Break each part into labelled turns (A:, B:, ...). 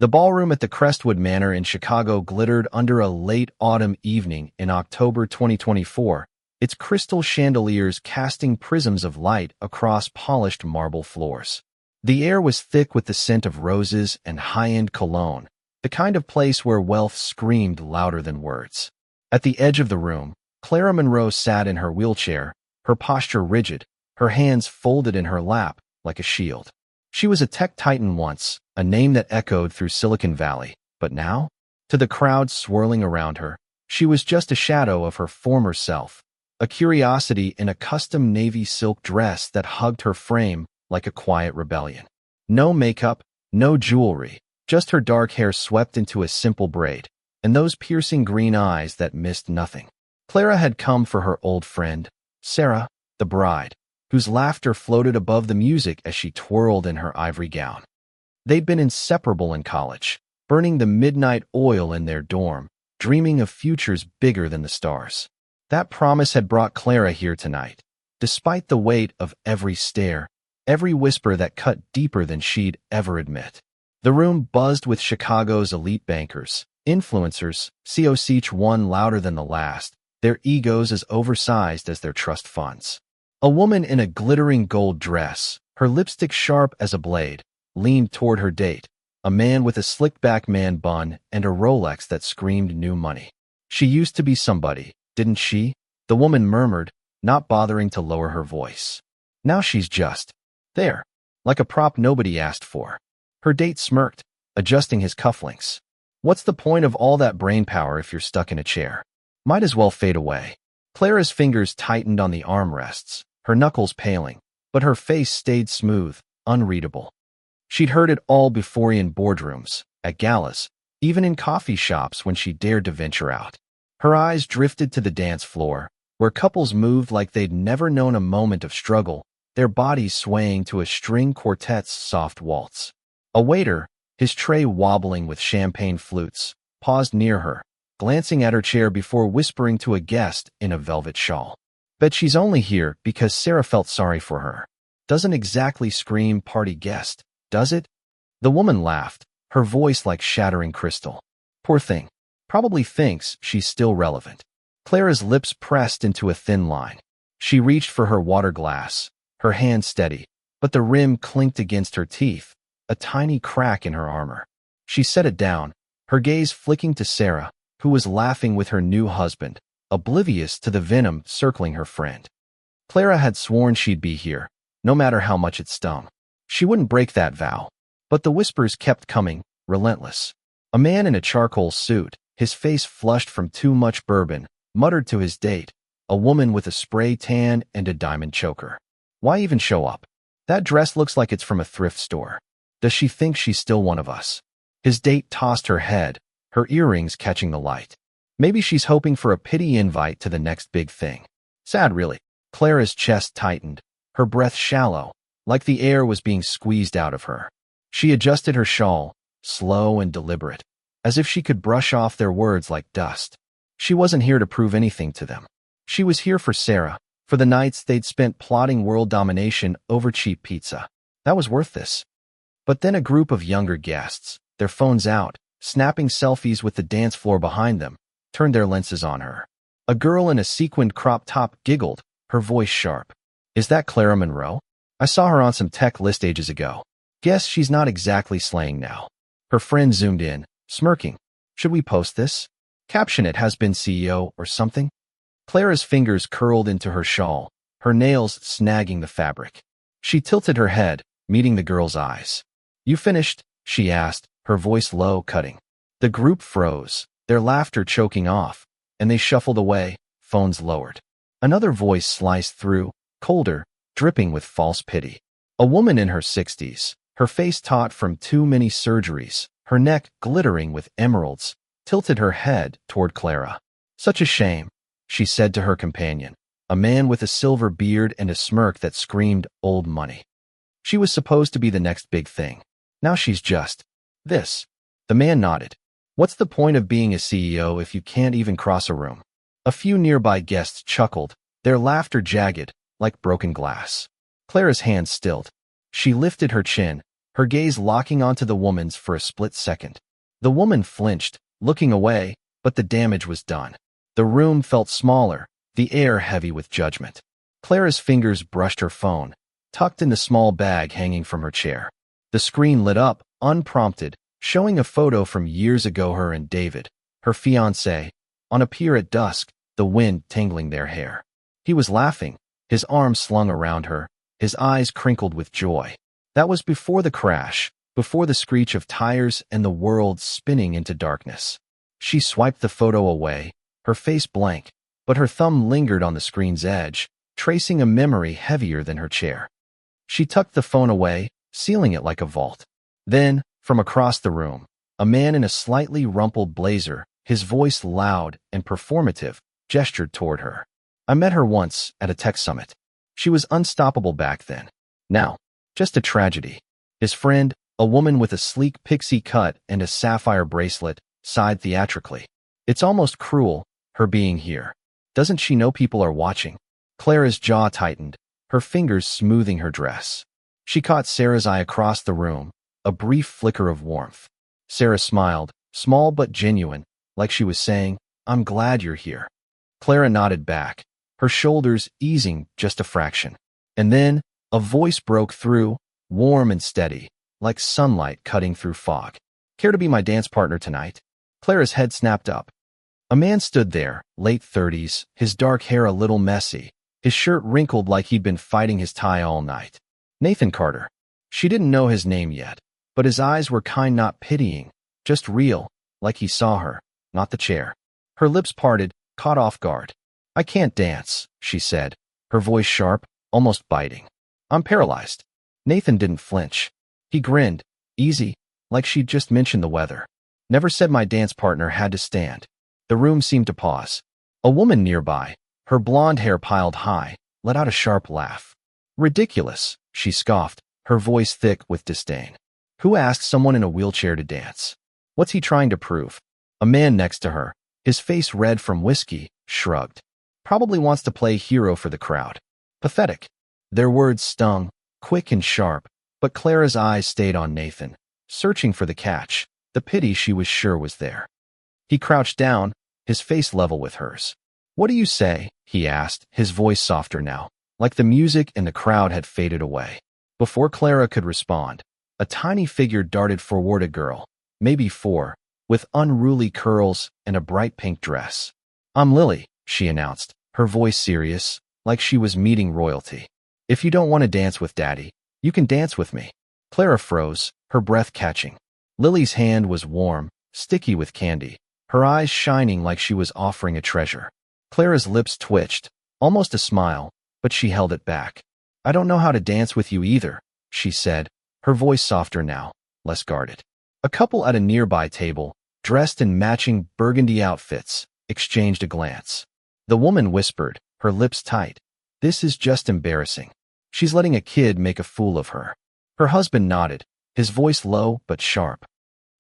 A: The ballroom at the Crestwood Manor in Chicago glittered under a late autumn evening in October 2024, its crystal chandeliers casting prisms of light across polished marble floors. The air was thick with the scent of roses and high-end cologne, the kind of place where wealth screamed louder than words. At the edge of the room, Clara Monroe sat in her wheelchair, her posture rigid, her hands folded in her lap like a shield. She was a tech titan once, a name that echoed through Silicon Valley, but now, to the crowd swirling around her, she was just a shadow of her former self, a curiosity in a custom navy silk dress that hugged her frame like a quiet rebellion. No makeup, no jewelry, just her dark hair swept into a simple braid, and those piercing green eyes that missed nothing. Clara had come for her old friend, Sarah, the bride, whose laughter floated above the music as she twirled in her ivory gown. They'd been inseparable in college, burning the midnight oil in their dorm, dreaming of futures bigger than the stars. That promise had brought Clara here tonight, despite the weight of every stare, every whisper that cut deeper than she'd ever admit. The room buzzed with Chicago's elite bankers, influencers, each one louder than the last, their egos as oversized as their trust funds. A woman in a glittering gold dress, her lipstick sharp as a blade, leaned toward her date, a man with a slick-back man bun and a Rolex that screamed new money. She used to be somebody, didn't she? The woman murmured, not bothering to lower her voice. Now she's just there, like a prop nobody asked for. Her date smirked, adjusting his cufflinks. What's the point of all that brainpower if you're stuck in a chair? Might as well fade away. Clara's fingers tightened on the armrests, her knuckles paling, but her face stayed smooth, unreadable. She'd heard it all before in boardrooms, at galas, even in coffee shops when she dared to venture out. Her eyes drifted to the dance floor, where couples moved like they'd never known a moment of struggle, their bodies swaying to a string quartet's soft waltz. A waiter, his tray wobbling with champagne flutes, paused near her, glancing at her chair before whispering to a guest in a velvet shawl. Bet she's only here because Sarah felt sorry for her. Doesn't exactly scream party guest, does it? The woman laughed, her voice like shattering crystal. Poor thing. Probably thinks she's still relevant. Clara's lips pressed into a thin line. She reached for her water glass, her hand steady, but the rim clinked against her teeth, a tiny crack in her armor. She set it down, her gaze flicking to Sarah, who was laughing with her new husband, oblivious to the venom circling her friend. Clara had sworn she'd be here, no matter how much it stung. She wouldn't break that vow. But the whispers kept coming, relentless. A man in a charcoal suit, his face flushed from too much bourbon, muttered to his date, a woman with a spray tan and a diamond choker. Why even show up? That dress looks like it's from a thrift store. Does she think she's still one of us? His date tossed her head, her earrings catching the light. Maybe she's hoping for a pity invite to the next big thing. Sad, really. Clara's chest tightened, her breath shallow, like the air was being squeezed out of her. She adjusted her shawl, slow and deliberate, as if she could brush off their words like dust. She wasn't here to prove anything to them. She was here for Sarah, for the nights they'd spent plotting world domination over cheap pizza. That was worth this. But then a group of younger guests, their phones out, snapping selfies with the dance floor behind them, turned their lenses on her. A girl in a sequined crop top giggled, her voice sharp. Is that Clara Monroe? I saw her on some tech list ages ago. Guess she's not exactly slaying now. Her friend zoomed in, smirking. Should we post this? Caption it has been CEO or something? Clara's fingers curled into her shawl, her nails snagging the fabric. She tilted her head, meeting the girl's eyes. You finished? She asked, her voice low, cutting. The group froze, their laughter choking off, and they shuffled away, phones lowered. Another voice sliced through, colder, dripping with false pity. A woman in her 60s, her face taut from too many surgeries, her neck glittering with emeralds, tilted her head toward Clara. Such a shame, she said to her companion, a man with a silver beard and a smirk that screamed old money. She was supposed to be the next big thing. Now she's just this. The man nodded. What's the point of being a CEO if you can't even cross a room? A few nearby guests chuckled, their laughter jagged, like broken glass. Clara's hands stilled. She lifted her chin, her gaze locking onto the woman's for a split second. The woman flinched, looking away, but the damage was done. The room felt smaller, the air heavy with judgment. Clara's fingers brushed her phone, tucked in the small bag hanging from her chair. The screen lit up, unprompted, showing a photo from years ago, her and David, her fiancé, on a pier at dusk, the wind tangling their hair. He was laughing, his arms slung around her, his eyes crinkled with joy. That was before the crash, before the screech of tires and the world spinning into darkness. She swiped the photo away, her face blank, but her thumb lingered on the screen's edge, tracing a memory heavier than her chair. She tucked the phone away, sealing it like a vault. Then, from across the room, a man in a slightly rumpled blazer, his voice loud and performative, gestured toward her. I met her once at a tech summit. She was unstoppable back then. Now, just a tragedy. His friend, a woman with a sleek pixie cut and a sapphire bracelet, sighed theatrically. It's almost cruel, her being here. Doesn't she know people are watching? Clara's jaw tightened, her fingers smoothing her dress. She caught Sarah's eye across the room, a brief flicker of warmth. Sarah smiled, small but genuine, like she was saying, I'm glad you're here. Clara nodded back, her shoulders easing just a fraction. And then, a voice broke through, warm and steady, like sunlight cutting through fog. Care to be my dance partner tonight? Clara's head snapped up. A man stood there, late 30s, his dark hair a little messy, his shirt wrinkled like he'd been fighting his tie all night. Nathan Carter. She didn't know his name yet, but his eyes were kind, not pitying, just real, like he saw her, not the chair. Her lips parted, caught off guard. I can't dance, she said, her voice sharp, almost biting. I'm paralyzed. Nathan didn't flinch. He grinned, easy, like she'd just mentioned the weather. Never said my dance partner had to stand. The room seemed to pause. A woman nearby, her blonde hair piled high, let out a sharp laugh. Ridiculous, she scoffed, her voice thick with disdain. Who asked someone in a wheelchair to dance? What's he trying to prove? A man next to her, his face red from whiskey, shrugged. Probably wants to play hero for the crowd. Pathetic. Their words stung, quick and sharp, but Clara's eyes stayed on Nathan, searching for the catch, the pity she was sure was there. He crouched down, his face level with hers. What do you say? He asked, his voice softer now, like the music in the crowd had faded away. Before Clara could respond, a tiny figure darted forward, a girl, maybe 4, with unruly curls and a bright pink dress. I'm Lily, she announced, her voice serious, like she was meeting royalty. If you don't want to dance with Daddy, you can dance with me. Clara froze, her breath catching. Lily's hand was warm, sticky with candy, her eyes shining like she was offering a treasure. Clara's lips twitched, almost a smile, but she held it back. I don't know how to dance with you either, she said, her voice softer now, less guarded. A couple at a nearby table, dressed in matching burgundy outfits, exchanged a glance. The woman whispered, her lips tight. This is just embarrassing. She's letting a kid make a fool of her. Her husband nodded, his voice low but sharp.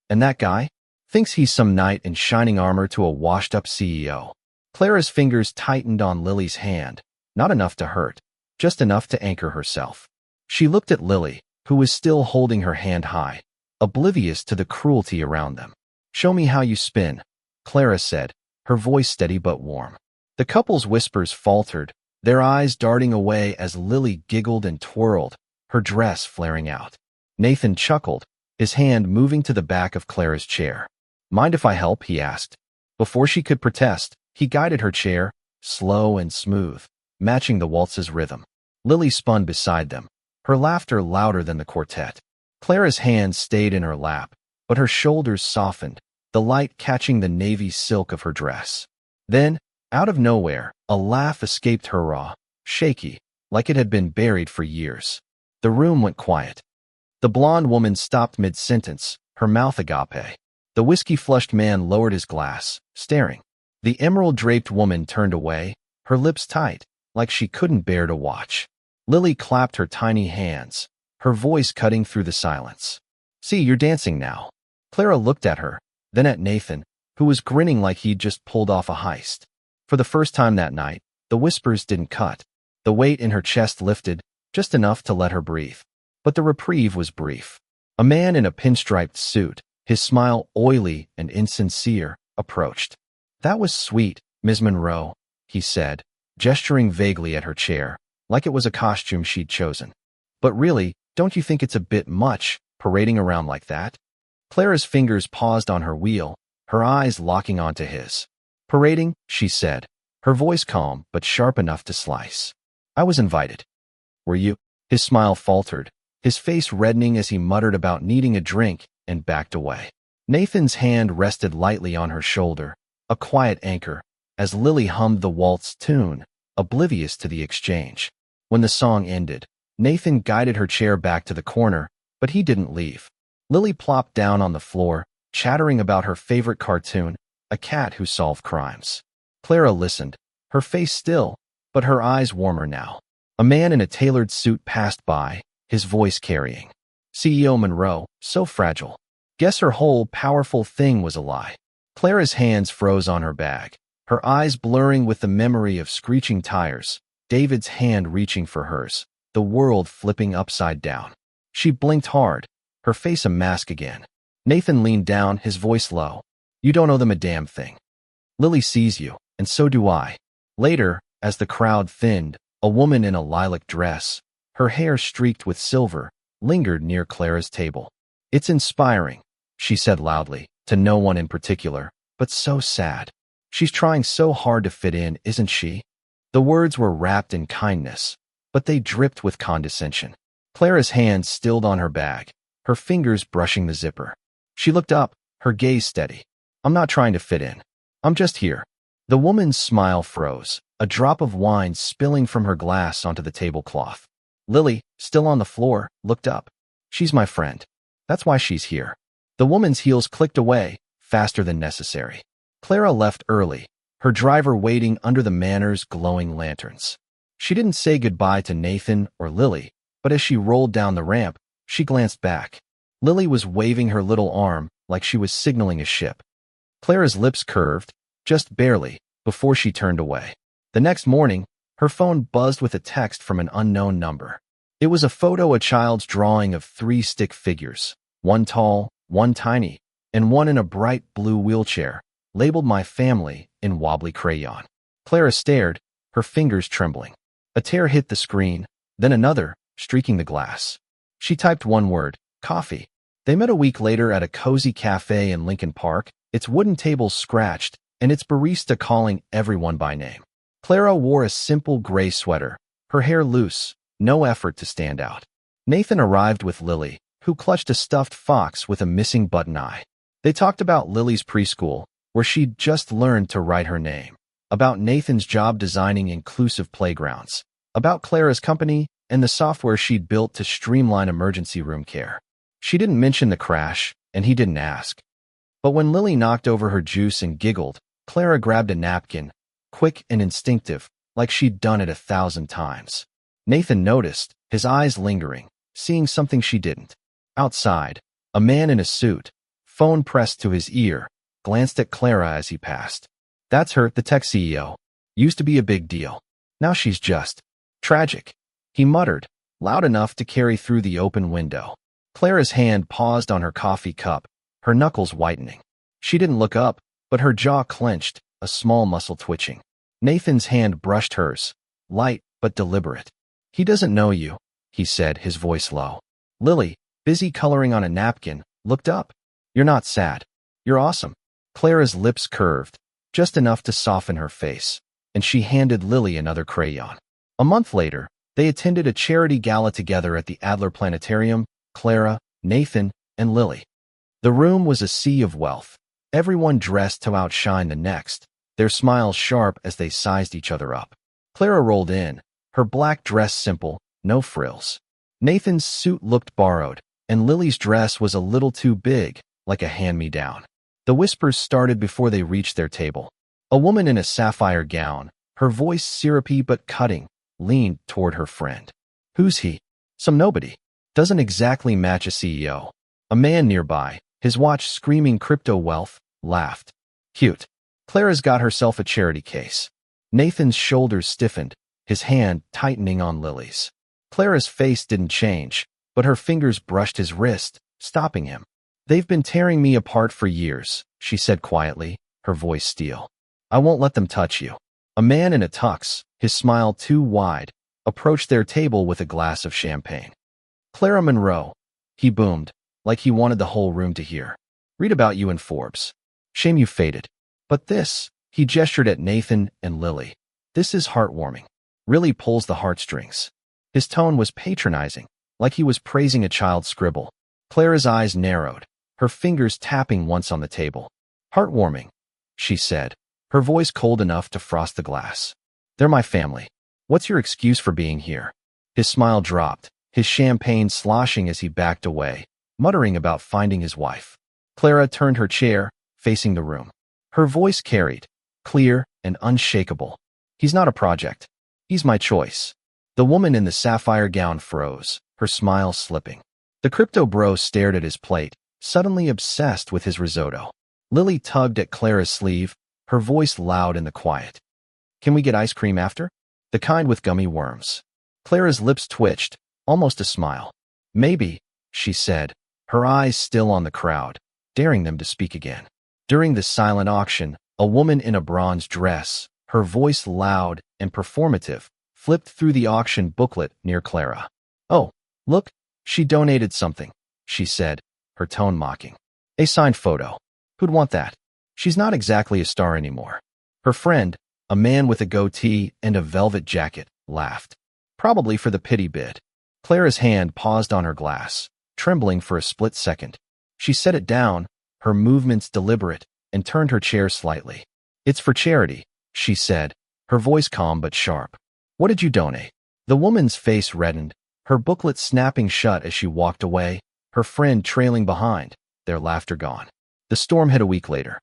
A: And that guy? Thinks he's some knight in shining armor to a washed-up CEO. Clara's fingers tightened on Lily's hand, not enough to hurt, just enough to anchor herself. She looked at Lily, who was still holding her hand high, oblivious to the cruelty around them. Show me how you spin, Clara said, her voice steady but warm. The couple's whispers faltered, their eyes darting away as Lily giggled and twirled, her dress flaring out. Nathan chuckled, his hand moving to the back of Clara's chair. Mind if I help? He asked. Before she could protest, he guided her chair, slow and smooth, matching the waltz's rhythm. Lily spun beside them, her laughter louder than the quartet. Clara's hand stayed in her lap, but her shoulders softened, the light catching the navy silk of her dress. Then, out of nowhere, a laugh escaped her, raw, shaky, like it had been buried for years. The room went quiet. The blonde woman stopped mid-sentence, her mouth agape. The whiskey-flushed man lowered his glass, staring. The emerald-draped woman turned away, her lips tight, like she couldn't bear to watch. Lily clapped her tiny hands, her voice cutting through the silence. See, you're dancing now. Clara looked at her, then at Nathan, who was grinning like he'd just pulled off a heist. For the first time that night, the whispers didn't cut. The weight in her chest lifted, just enough to let her breathe. But the reprieve was brief. A man in a pinstriped suit, his smile oily and insincere, approached. "That was sweet, Ms. Monroe," he said, gesturing vaguely at her chair, like it was a costume she'd chosen. "But really, don't you think it's a bit much, parading around like that?" Clara's fingers paused on her wheel, her eyes locking onto his. "Parading," she said, her voice calm but sharp enough to slice. "I was invited." "Were you?" His smile faltered, his face reddening as he muttered about needing a drink and backed away. Nathan's hand rested lightly on her shoulder, a quiet anchor, as Lily hummed the waltz tune, oblivious to the exchange. When the song ended, Nathan guided her chair back to the corner, but he didn't leave. Lily plopped down on the floor, chattering about her favorite cartoon, a cat who solved crimes. Clara listened, her face still, but her eyes warmer now. A man in a tailored suit passed by, his voice carrying. "CEO Monroe, so fragile. Guess her whole powerful thing was a lie." Clara's hands froze on her bag, her eyes blurring with the memory of screeching tires, David's hand reaching for hers, the world flipping upside down. She blinked hard, her face a mask again. Nathan leaned down, his voice low. "You don't owe them a damn thing. Lily sees you, and so do I." Later, as the crowd thinned, a woman in a lilac dress, her hair streaked with silver, lingered near Clara's table. "It's inspiring," she said loudly, to no one in particular, "but so sad. She's trying so hard to fit in, isn't she?" The words were wrapped in kindness, but they dripped with condescension. Clara's hands stilled on her bag, her fingers brushing the zipper. She looked up, her gaze steady. "I'm not trying to fit in. I'm just here." The woman's smile froze, a drop of wine spilling from her glass onto the tablecloth. Lily, still on the floor, looked up. "She's my friend. That's why she's here." The woman's heels clicked away, faster than necessary. Clara left early, her driver waiting under the manor's glowing lanterns. She didn't say goodbye to Nathan or Lily, but as she rolled down the ramp, she glanced back. Lily was waving her little arm like she was signaling a ship. Clara's lips curved, just barely, before she turned away. The next morning, her phone buzzed with a text from an unknown number. It was a photo, a child's drawing of 3 stick figures, one tall, one tiny, and one in a bright blue wheelchair, labeled "My Family" in wobbly crayon. Clara stared, her fingers trembling. A tear hit the screen, then another, streaking the glass. She typed one word, "coffee." They met a week later at a cozy cafe in Lincoln Park, its wooden tables scratched, and its barista calling everyone by name. Clara wore a simple gray sweater, her hair loose, no effort to stand out. Nathan arrived with Lily, who clutched a stuffed fox with a missing button eye. They talked about Lily's preschool, where she'd just learned to write her name, about Nathan's job designing inclusive playgrounds, about Clara's company and the software she'd built to streamline emergency room care. She didn't mention the crash, and he didn't ask. But when Lily knocked over her juice and giggled, Clara grabbed a napkin, quick and instinctive, like she'd done it 1,000 times. Nathan noticed, his eyes lingering, seeing something she didn't. Outside, a man in a suit, phone pressed to his ear, glanced at Clara as he passed. "That's her, the tech CEO. Used to be a big deal. Now she's just tragic," he muttered, loud enough to carry through the open window. Clara's hand paused on her coffee cup, her knuckles whitening. She didn't look up, but her jaw clenched, a small muscle twitching. Nathan's hand brushed hers, light but deliberate. "He doesn't know you," he said, his voice low. Lily, busy coloring on a napkin, looked up. "You're not sad. You're awesome." Clara's lips curved, just enough to soften her face, and she handed Lily another crayon. A month later, they attended a charity gala together at the Adler Planetarium, Clara, Nathan, and Lily. The room was a sea of wealth, everyone dressed to outshine the next, their smiles sharp as they sized each other up. Clara rolled in, her black dress simple, no frills. Nathan's suit looked borrowed, and Lily's dress was a little too big, like a hand-me-down. The whispers started before they reached their table. A woman in a sapphire gown, her voice syrupy but cutting, leaned toward her friend. "Who's he?" "Some nobody. Doesn't exactly match a CEO." A man nearby, his watch screaming crypto wealth, laughed. "Cute." Clara's got herself a charity case. Nathan's shoulders stiffened, his hand tightening on Lily's. Clara's face didn't change, but her fingers brushed his wrist, stopping him. "They've been tearing me apart for years," she said quietly, her voice steel. "I won't let them touch you." A man in a tux, his smile too wide, approached their table with a glass of champagne. "Clara Monroe," he boomed, like he wanted the whole room to hear. "Read about you in Forbes. Shame you faded. But this," he gestured at Nathan and Lily, "this is heartwarming. Really pulls the heartstrings." His tone was patronizing, like he was praising a child's scribble. Clara's eyes narrowed, her fingers tapping once on the table. "Heartwarming," she said, her voice cold enough to frost the glass. "They're my family. What's your excuse for being here?" His smile dropped, his champagne sloshing as he backed away, muttering about finding his wife. Clara turned her chair, facing the room. Her voice carried, clear and unshakable. "He's not a project. He's my choice." The woman in the sapphire gown froze, her smile slipping. The crypto bro stared at his plate, suddenly obsessed with his risotto. Lily tugged at Clara's sleeve, her voice loud in the quiet. "Can we get ice cream after? The kind with gummy worms." Clara's lips twitched, almost a smile. "Maybe," she said, her eyes still on the crowd, daring them to speak again. During the silent auction, a woman in a bronze dress, her voice loud and performative, flipped through the auction booklet near Clara. "Oh, look, she donated something," she said, her tone mocking. "A signed photo. Who'd want that? She's not exactly a star anymore." Her friend, a man with a goatee and a velvet jacket, laughed. "Probably for the pity bid." Clara's hand paused on her glass, trembling for a split second. She set it down, her movements deliberate, and turned her chair slightly. "It's for charity," she said, her voice calm but sharp. "What did you donate?" The woman's face reddened, her booklet snapping shut as she walked away, her friend trailing behind, their laughter gone. The storm hit a week later.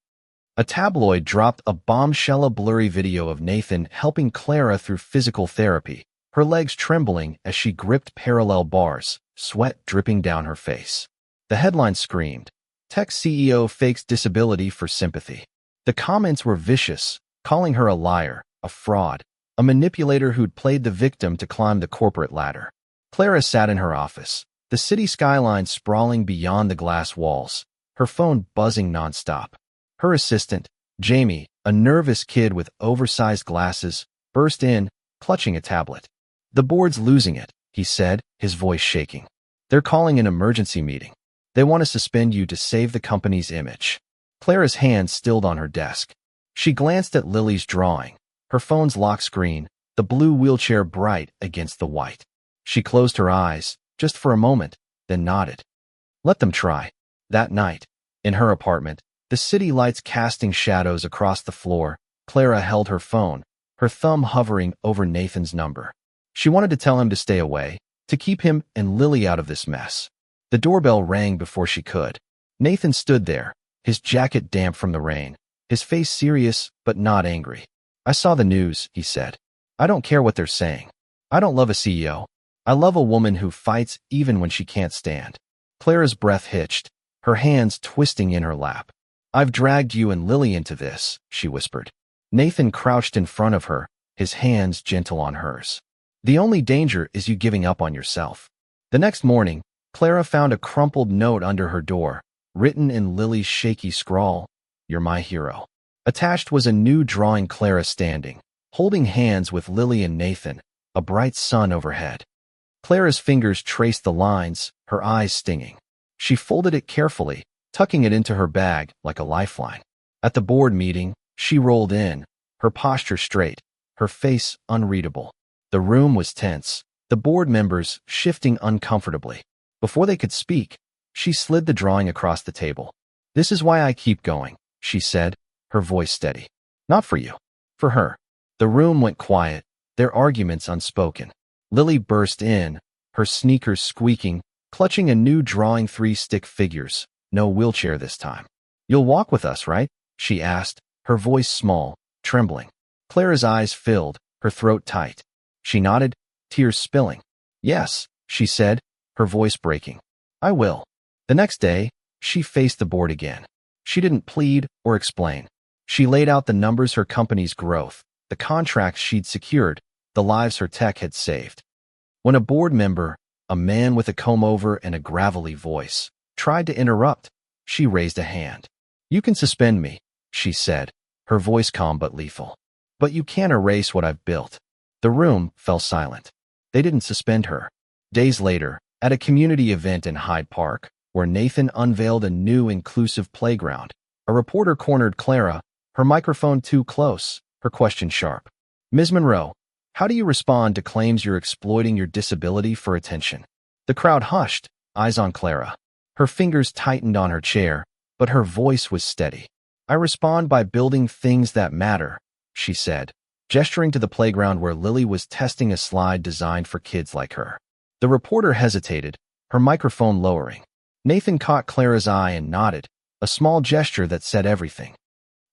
A: A tabloid dropped a bombshell blurry video of Nathan helping Clara through physical therapy, her legs trembling as she gripped parallel bars, sweat dripping down her face. The headline screamed, "Tech CEO fakes disability for sympathy." The comments were vicious, calling her a liar, a fraud, a manipulator who'd played the victim to climb the corporate ladder. Clara sat in her office, the city skyline sprawling beyond the glass walls, her phone buzzing nonstop. Her assistant, Jamie, a nervous kid with oversized glasses, burst in, clutching a tablet. "The board's losing it," he said, his voice shaking. "They're calling an emergency meeting. They want to suspend you to save the company's image." Clara's hand stilled on her desk. She glanced at Lily's drawing, her phone's lock screen, the blue wheelchair bright against the white. She closed her eyes, just for a moment, then nodded. Let them try. That night, in her apartment, the city lights casting shadows across the floor, Clara held her phone, her thumb hovering over Nathan's number. She wanted to tell him to stay away, to keep him and Lily out of this mess. The doorbell rang before she could. Nathan stood there, his jacket damp from the rain, his face serious but not angry. "I saw the news," he said. "I don't care what they're saying. I don't love a CEO. I love a woman who fights even when she can't stand." Clara's breath hitched, her hands twisting in her lap. "I've dragged you and Lily into this," she whispered. Nathan crouched in front of her, his hands gentle on hers. "The only danger is you giving up on yourself." The next morning, Clara found a crumpled note under her door, written in Lily's shaky scrawl, "You're my hero." Attached was a new drawing Clara standing, holding hands with Lily and Nathan, a bright sun overhead. Clara's fingers traced the lines, her eyes stinging. She folded it carefully, tucking it into her bag like a lifeline. At the board meeting, she rolled in, her posture straight, her face unreadable. The room was tense, the board members shifting uncomfortably. Before they could speak, she slid the drawing across the table. "This is why I keep going," she said, her voice steady. "Not for you. For her." The room went quiet, their arguments unspoken. Lily burst in, her sneakers squeaking, clutching a new drawing, 3 stick figures, no wheelchair this time. "You'll walk with us, right?" she asked, her voice small, trembling. Clara's eyes filled, her throat tight. She nodded, tears spilling. "Yes," she said, her voice breaking. "I will." The next day, she faced the board again. She didn't plead or explain. She laid out the numbers, her company's growth, the contracts she'd secured, the lives her tech had saved. When a board member, a man with a comb-over and a gravelly voice, tried to interrupt. She raised a hand. "You can suspend me," she said, her voice calm but lethal. "But you can't erase what I've built." The room fell silent. They didn't suspend her. Days later, at a community event in Hyde Park, where Nathan unveiled a new inclusive playground, a reporter cornered Clara, her microphone too close, her question sharp. "Ms. Monroe, how do you respond to claims you're exploiting your disability for attention?" The crowd hushed, eyes on Clara. Her fingers tightened on her chair, but her voice was steady. "I respond by building things that matter," she said, gesturing to the playground where Lily was testing a slide designed for kids like her. The reporter hesitated, her microphone lowering. Nathan caught Clara's eye and nodded, a small gesture that said everything.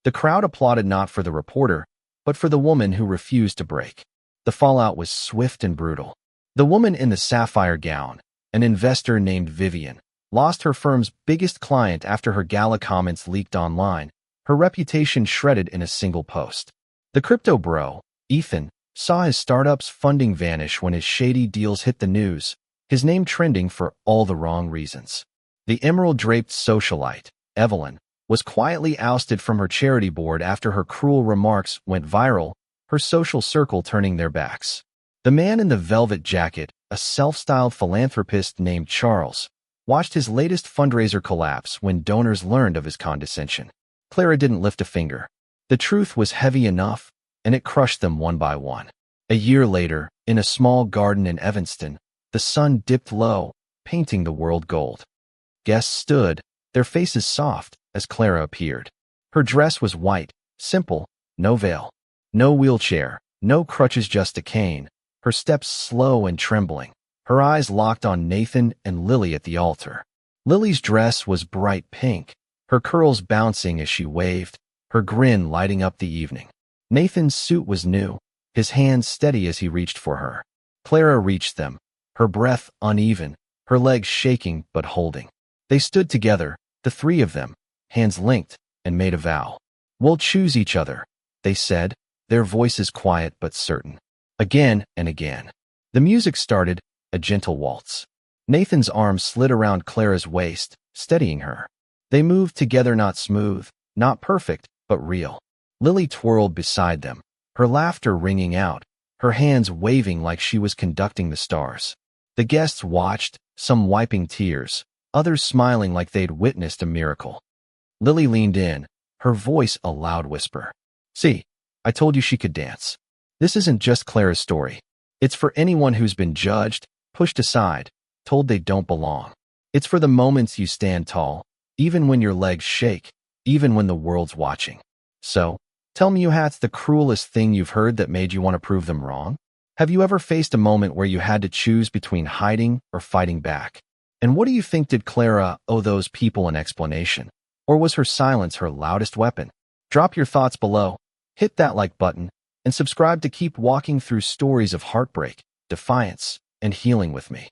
A: The crowd applauded not for the reporter, but for the woman who refused to break. The fallout was swift and brutal. The woman in the sapphire gown, an investor named Vivian, lost her firm's biggest client after her gala comments leaked online, her reputation shredded in a single post. The crypto bro, Ethan, saw his startup's funding vanish when his shady deals hit the news, his name trending for all the wrong reasons. The emerald-draped socialite, Evelyn, was quietly ousted from her charity board after her cruel remarks went viral, her social circle turning their backs. The man in the velvet jacket, a self-styled philanthropist named Charles, watched his latest fundraiser collapse when donors learned of his condescension. Clara didn't lift a finger. The truth was heavy enough, and it crushed them one by one. A year later, in a small garden in Evanston, the sun dipped low, painting the world gold. Guests stood, their faces soft, as Clara appeared. Her dress was white, simple, no veil, no wheelchair, no crutches, just a cane, her steps slow and trembling, her eyes locked on Nathan and Lily at the altar. Lily's dress was bright pink, her curls bouncing as she waved, her grin lighting up the evening. Nathan's suit was new, his hands steady as he reached for her. Clara reached them, her breath uneven, her legs shaking but holding. They stood together, the three of them, hands linked, and made a vow. "We'll choose each other," they said, their voices quiet but certain. Again and again. The music started, a gentle waltz. Nathan's arm slid around Clara's waist, steadying her. They moved together, not smooth, not perfect, but real. Lily twirled beside them, her laughter ringing out, her hands waving like she was conducting the stars. The guests watched, some wiping tears, others smiling like they'd witnessed a miracle. Lily leaned in, her voice a loud whisper. "See, I told you she could dance." This isn't just Clara's story. It's for anyone who's been judged, pushed aside, told they don't belong. It's for the moments you stand tall, even when your legs shake, even when the world's watching. So, tell me, what's the cruelest thing you've heard that made you want to prove them wrong? Have you ever faced a moment where you had to choose between hiding or fighting back? And what do you think, did Clara owe those people an explanation? Or was her silence her loudest weapon? Drop your thoughts below, hit that like button, and subscribe to keep walking through stories of heartbreak, defiance, and healing with me.